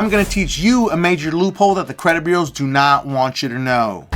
I'm going to teach you a major loophole that the credit bureaus do not want you to know.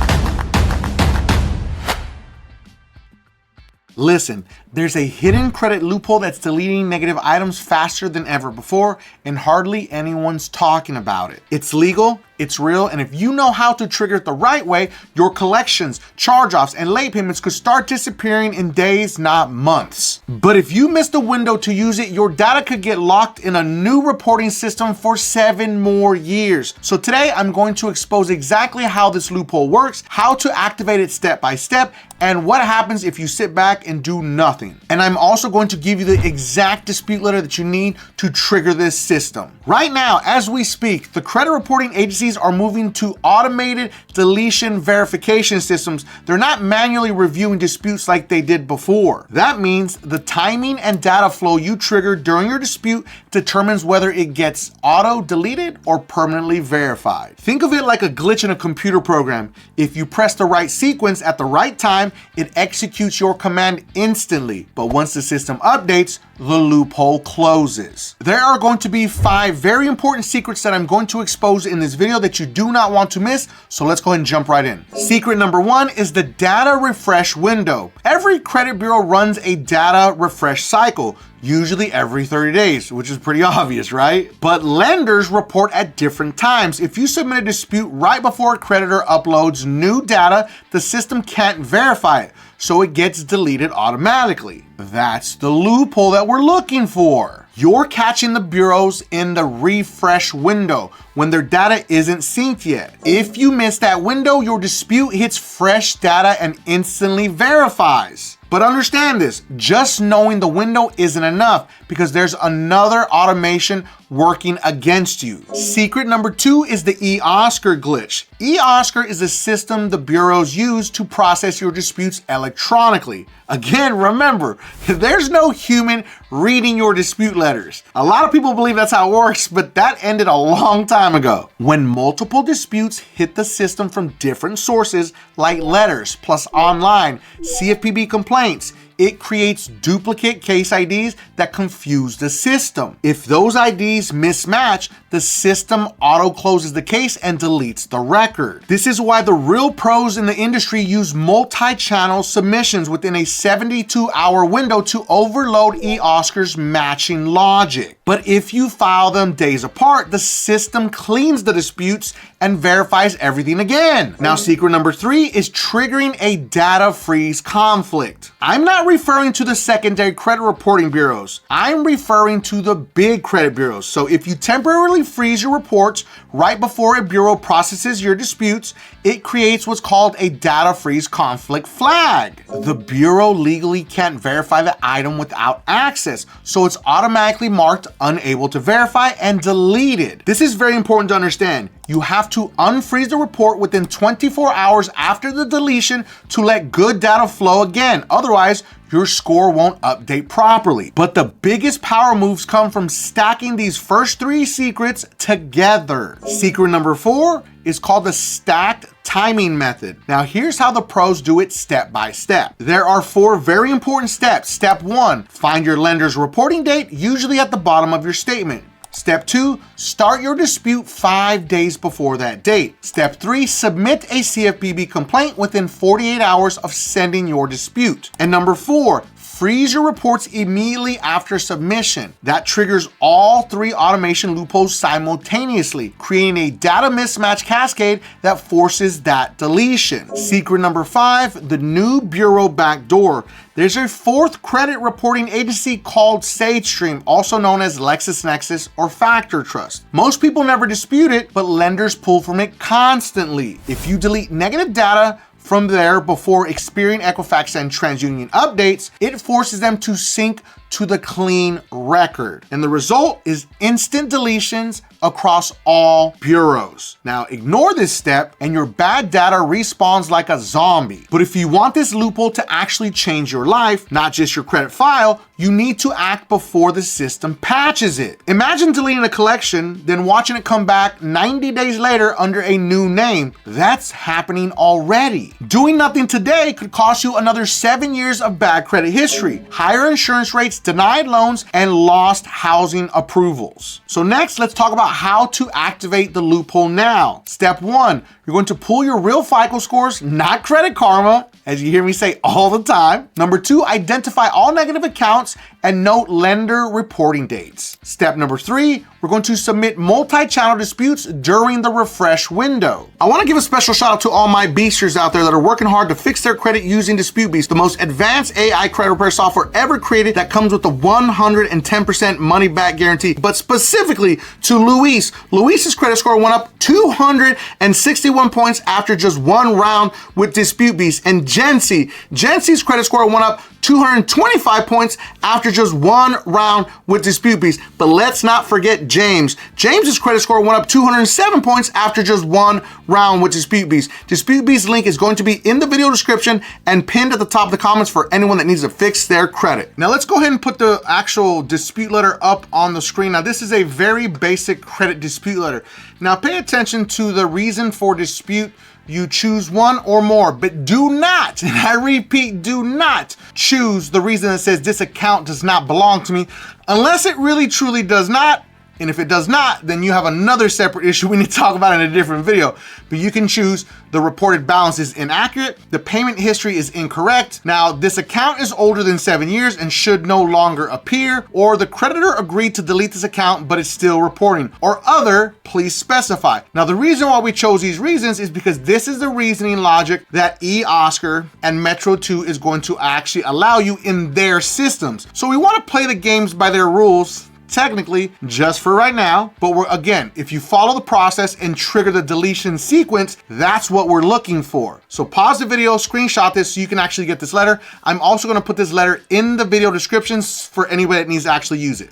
Listen, there's a hidden credit loophole that's deleting negative items faster than ever before, and hardly anyone's talking about it. It's legal, it's real, and if you know how to trigger it the right way, your collections, charge-offs, and late payments could start disappearing in days, not months. But if you missed a window to use it, your data could get locked in a new reporting system for 7 more years. So today, I'm going to expose exactly how this loophole works, how to activate it step by step, and what happens if you sit back and do nothing. And I'm also going to give you the exact dispute letter that you need to trigger this system. Right now, as we speak, the credit reporting agencies are moving to automated deletion verification systems. They're not manually reviewing disputes like they did before. That means the timing and data flow you trigger during your dispute determines whether it gets auto-deleted or permanently verified. Think of it like a glitch in a computer program. If you press the right sequence at the right time, it executes your command instantly. But once the system updates, the loophole closes. There are going to be 5 very important secrets that I'm going to expose in this video that you do not want to miss, so let's go ahead and jump right in. Secret number 1 is the data refresh window. Every credit bureau runs a data refresh cycle, usually every 30 days, which is pretty obvious, right? But lenders report at different times. If you submit a dispute right before a creditor uploads new data, the system can't verify it, so it gets deleted automatically. That's the loophole that we're looking for. You're catching the bureaus in the refresh window when their data isn't synced yet. If you miss that window, your dispute hits fresh data and instantly verifies. But understand this, just knowing the window isn't enough because there's another automation working against you. Secret number 2 is the eOscar glitch. eOscar is a system the bureaus use to process your disputes electronically. Again, remember, there's no human reading your dispute letters. A lot of people believe that's how it works, but that ended a long time ago. When multiple disputes hit the system from different sources, like letters plus online, CFPB complaints, it creates duplicate case IDs that confuse the system. If those IDs mismatch, the system auto-closes the case and deletes the record. This is why the real pros in the industry use multi-channel submissions within a 72-hour window to overload eOscar's matching logic. But if you file them days apart, the system cleans the disputes and verifies everything again. Now, secret number 3 is triggering a data freeze conflict. I'm not referring to the secondary credit reporting bureaus. I'm referring to the big credit bureaus. So if you temporarily freeze your reports right before a bureau processes your disputes, it creates what's called a data freeze conflict flag. The bureau legally can't verify the item without access, so it's automatically marked unable to verify and deleted. This is very important to understand. You have to unfreeze the report within 24 hours after the deletion to let good data flow again. Otherwise, your score won't update properly. But the biggest power moves come from stacking these first 3 secrets together. Secret number 4 is called the stacked timing method. Now, here's how the pros do it step by step. There are 4 very important steps. Step 1, find your lender's reporting date, usually at the bottom of your statement. Step 2, start your dispute 5 days before that date. Step 3, submit a CFPB complaint within 48 hours of sending your dispute. And number 4, freeze your reports immediately after submission. That triggers all 3 automation loopholes simultaneously, creating a data mismatch cascade that forces that deletion. Secret number 5, the new bureau backdoor. There's a 4th credit reporting agency called SageStream, also known as LexisNexis or Factor Trust. Most people never dispute it, but lenders pull from it constantly. If you delete negative data from there before Experian, Equifax, and TransUnion updates, it forces them to sync to the clean record. And the result is instant deletions across all bureaus. Now, ignore this step and your bad data respawns like a zombie. But if you want this loophole to actually change your life, not just your credit file, you need to act before the system patches it. Imagine deleting a collection, then watching it come back 90 days later under a new name. That's happening already. Doing nothing today could cost you another 7 years of bad credit history, higher insurance rates, denied loans, and lost housing approvals. So next, let's talk about how to activate the loophole now. Step 1, you're going to pull your real FICO scores, not Credit Karma, as you hear me say all the time. Number 2, identify all negative accounts and note lender reporting dates. Step number 3, we're going to submit multi-channel disputes during the refresh window. I want to give a special shout out to all my beasters out there that are working hard to fix their credit using DisputeBeast, the most advanced AI credit repair software ever created that comes with a 110% money back guarantee. But specifically to Luis. Luis's credit score went up 261 points after just one round with DisputeBeast. And Jency's credit score went up 225 points after just one round with DisputeBeast. But let's not forget James. James's credit score went up 207 points after just one round with DisputeBeast. DisputeBeast's link is going to be in the video description and pinned at the top of the comments for anyone that needs to fix their credit. Now let's go ahead and put the actual dispute letter up on the screen. Now this is a very basic credit dispute letter. Now pay attention to the reason for dispute. You choose one or more, but do not, and I repeat, do not choose the reason that says this account does not belong to me unless it really truly does not. And if it does not, then you have another separate issue we need to talk about in a different video. But you can choose the reported balance is inaccurate, the payment history is incorrect, now this account is older than 7 years and should no longer appear, or the creditor agreed to delete this account but it's still reporting, or other, please specify. Now the reason why we chose these reasons is because this is the reasoning logic that eOscar and Metro 2 is going to actually allow you in their systems. So we want to play the games by their rules, technically just for right now, but again, if you follow the process and trigger the deletion sequence, that's what we're looking for. So pause the video, screenshot this so you can actually get this letter. I'm also going to put this letter in the video descriptions for anybody that needs to actually use it.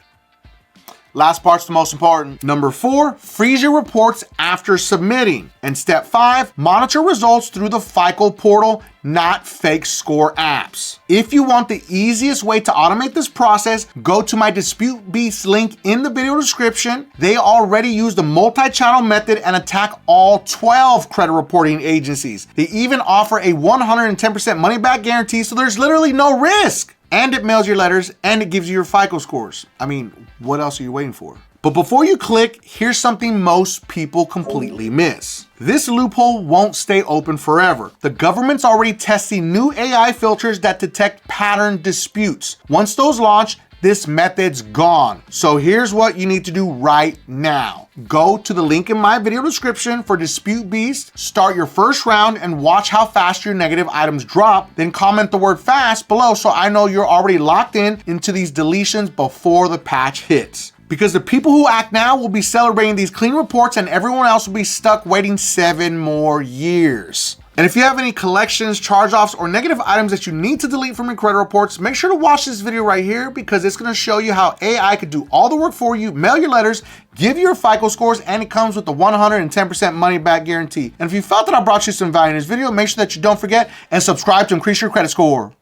Last part's the most important. Number 4, freeze your reports after submitting. And step 5, monitor results through the FICO portal, not fake score apps. If you want the easiest way to automate this process, go to my DisputeBeast link in the video description. They already use the multi-channel method and attack all 12 credit reporting agencies. They even offer a 110% money back guarantee, so there's literally no risk. And it mails your letters and it gives you your FICO scores. I mean, what else are you waiting for? But before you click, here's something most people completely miss. This loophole won't stay open forever. The government's already testing new AI filters that detect pattern disputes. Once those launch, this method's gone. So here's what you need to do right now. Go to the link in my video description for DisputeBeast, start your first round and watch how fast your negative items drop, then comment the word fast below so I know you're already locked in into these deletions before the patch hits. Because the people who act now will be celebrating these clean reports and everyone else will be stuck waiting 7 more years. And if you have any collections, charge-offs, or negative items that you need to delete from your credit reports, make sure to watch this video right here because it's gonna show you how AI could do all the work for you, mail your letters, give you your FICO scores, and it comes with the 110% money back guarantee. And if you felt that I brought you some value in this video, make sure that you don't forget and subscribe to increase your credit score.